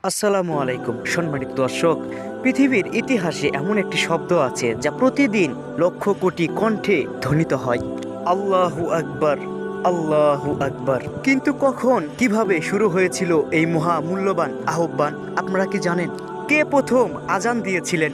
আসসালামু আলাইকুম সম্মানিত দর্শক। পৃথিবীর ইতিহাসে এমন একটি শব্দ আছে যা প্রতিদিন লক্ষ কোটি কণ্ঠে ধ্বনিত হয়, আল্লাহু আকবার, আল্লাহু আকবার। কিন্তু কখন কিভাবে শুরু হয়েছিল এই মহা মূল্যবান আহ্বান, আপনারা কি জানেন? কে প্রথম আজান দিয়েছিলেন?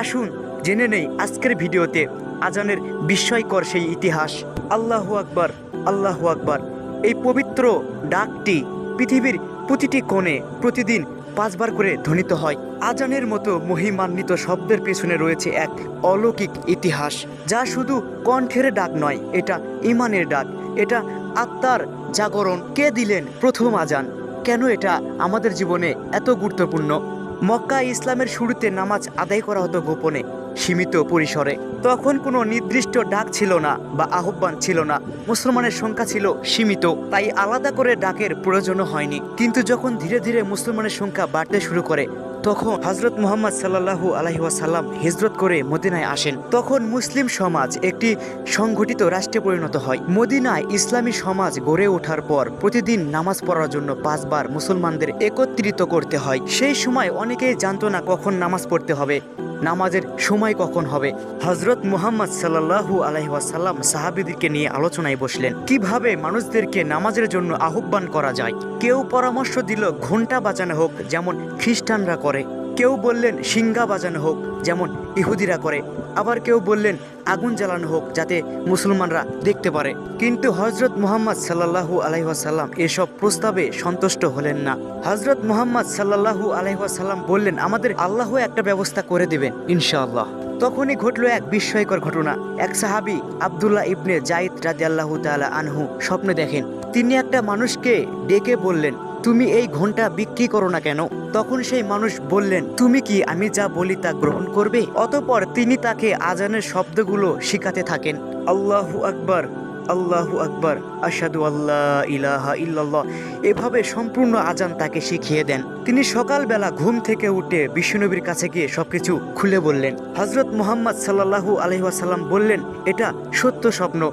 আসুন জেনে নেই আজকের ভিডিওতে আজানের বিস্ময়কর সেই ইতিহাস। আল্লাহু আকবার, আল্লাহু আকবার। এই পবিত্র ডাকটি পৃথিবীর প্রতিটি কোণে প্রতিদিন 5 বার করে ধ্বনিত হয়। আজানের মতো মহিমান্বিত শব্দের পেছনে রয়েছে এক অলৌকিক ইতিহাস, যা শুধু কণ্ঠের ডাক নয়, এটা ইমানের ডাক, এটা আত্মার জাগরণ। কে দিলেন প্রথম আজান? কেন এটা আমাদের জীবনে এত গুরুত্বপূর্ণ? মক্কা ইসলামের শুরুতে নামাজ আদায় করা হতো গোপনে, সীমিত পরিসরে। তখন কোনো নির্দিষ্ট ডাক ছিল না বা আহ্বান ছিল না। মুসলমানের সংখ্যা ছিল সীমিত, তাই আলাদা করে ডাকের প্রয়োজনও হয়নি। কিন্তু যখন ধীরে ধীরে মুসলমানের সংখ্যা বাড়তে শুরু করে, তখন হযরত মুহাম্মদ সাল্লাল্লাহু আলাইহি ওয়াসাল্লাম হিজরত করে মদিনায় আসেন। তখন মুসলিম সমাজ একটি সংগঠিত রাষ্ট্রে পরিণত হয়। মদিনায় ইসলামী সমাজ গড়ে ওঠার পর প্রতিদিন নামাজ পড়ার জন্য 5 বার মুসলমানদের একত্রিত করতে হয়। সেই সময় অনেকেই জানতো না কখন নামাজ পড়তে হবে, নামাজের সময় কখন হবে। হযরত মুহাম্মদ সাল্লাল্লাহু আলাইহি ওয়াসাল্লাম সাহাবীদেরকে নিয়ে আলোচনায় বসলেন, কিভাবে মানুষদেরকে নামাজের জন্য আহ্বান করা যায়। কেউ পরামর্শ দিল ঘণ্টা বাজানো হোক, যেমন খ্রিস্টানরা করে। কেউ বললেন সিংহা বাজানো হোক, যেমন ইহুদিরা করে। আবার কেউ বললেন আগুন জ্বালানো হোক, যাতে মুসলমানরা দেখতে পারে। কিন্তু হযরত মুহাম্মদ সাল্লাল্লাহু আলাইহি ওয়াসাল্লাম এসব প্রস্তাবে সন্তুষ্ট হলেন না। হযরত মুহাম্মদ সাল্লাল্লাহু আলাইহি ওয়াসাল্লাম বললেন, আমাদের আল্লাহ একটা ব্যবস্থা করে দেবেন ইনশাআল্লাহ। তখনই ঘটলো এক বিস্ময়কর ঘটনা। এক সাহাবী আব্দুল্লাহ ইবনে জাইদ রাদিয়াল্লাহু তাআলা আনহু স্বপ্নে দেখেন। তিনি একটা মানুষকে ডেকে বললেন, তুমি এই ঘণ্টা বিক্রি করো না কেন? তখন সেই মানুষ বললেন, তুমি কি আমি যা বলি তা গ্রহণ করবে? অতঃপর তিনি তাকে আজানের শব্দগুলো শিখাতে থাকেন। আল্লাহু আকবার, আল্লাহু আকবার, আশহাদু আল্লা ইলাহা ইল্লাল্লাহ। এভাবে সম্পূর্ণ আজান তাকে শিখিয়ে দেন। তিনি সকালবেলা ঘুম থেকে উঠে বিশ্বনবীর কাছে গিয়ে সবকিছু খুলে বললেন। হযরত মুহাম্মদ সাল্লাল্লাহু আলাইহি ওয়াসাল্লাম বললেন, এটা সত্য স্বপ্ন,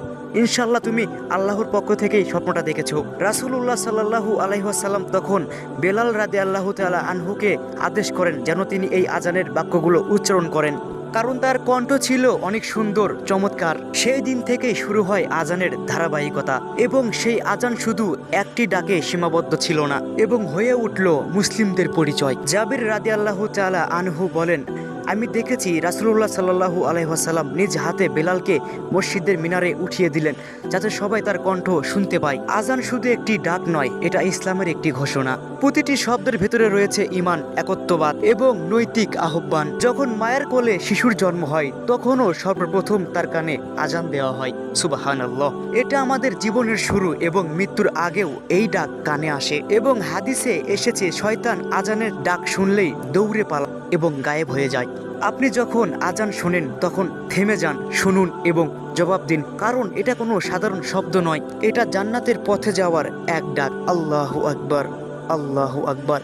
ইনশাআল্লাহ তুমি আল্লাহর পক্ষ থেকেই স্বপ্নটা দেখেছো। রাসূলুল্লাহ সাল্লাল্লাহু আলাইহি ওয়াসাল্লাম তখন বেলাল রাদিয়াল্লাহু তাআলা আনহুকে আদেশ করেন যেন তিনি এই আজানের বাক্যগুলো উচ্চারণ করেন, কারণ তার কণ্ঠ ছিল অনেক সুন্দর, চমৎকার। সেই দিন থেকেই শুরু হয় আজানের ধারাবাহিকতা, এবং সেই আজান শুধু একটি ডাকে সীমাবদ্ধ ছিল না, এবং হয়ে উঠল মুসলিমদের পরিচয়। জাবির রাদিয়াল্লাহু তাআলা আনহু বলেন, আমি দেখেছি রাসূলুল্লাহ সাল্লাল্লাহু আলাইহি ওয়াসাল্লাম নিজ হাতে বেলালকে মসজিদের মিনারে উঠিয়ে দিলেন, যাতে সবাই তার কণ্ঠ শুনতে পায়। আজান শুধু একটি ডাক নয়, এটা ইসলামের একটি ঘোষণা। প্রতিটি শব্দের ভেতরে রয়েছে ঈমান, একত্ববাদ এবং নৈতিক আহ্বান। যখন মায়ের কোলে শিশুর জন্ম হয়, তখনও সর্বপ্রথম তার কানে আজান দেওয়া হয়, সুবহানাল্লাহ। এটা আমাদের জীবনের শুরু, এবং মৃত্যুর আগেও এই ডাক কানে আসে। এবং হাদিসে এসেছে, শয়তান আজানের ডাক শুনলেই দৌড়ে পালায় এবং গায়েব হয়ে যায়। আপনি যখন আজান শোনেন তখন থেমে যান, শুনুন এবং জবাব দিন, কারণ এটা কোনো সাধারণ শব্দ নয়, এটা জান্নাতের পথে যাওয়ার এক ডাক। আল্লাহু আকবার, আল্লাহু আকবার।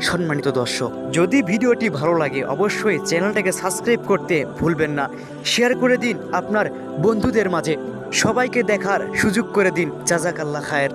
সম্মানিত দর্শক, যদি ভিডিওটি ভালো লাগে অবশ্যই চ্যানেলটাকে সাবস্ক্রাইব করতে ভুলবেন না। শেয়ার করে দিন আপনার বন্ধুদের মাঝে, সবাইকে দেখার সুযোগ করে দিন। জাযাকাল্লাহ খায়ের।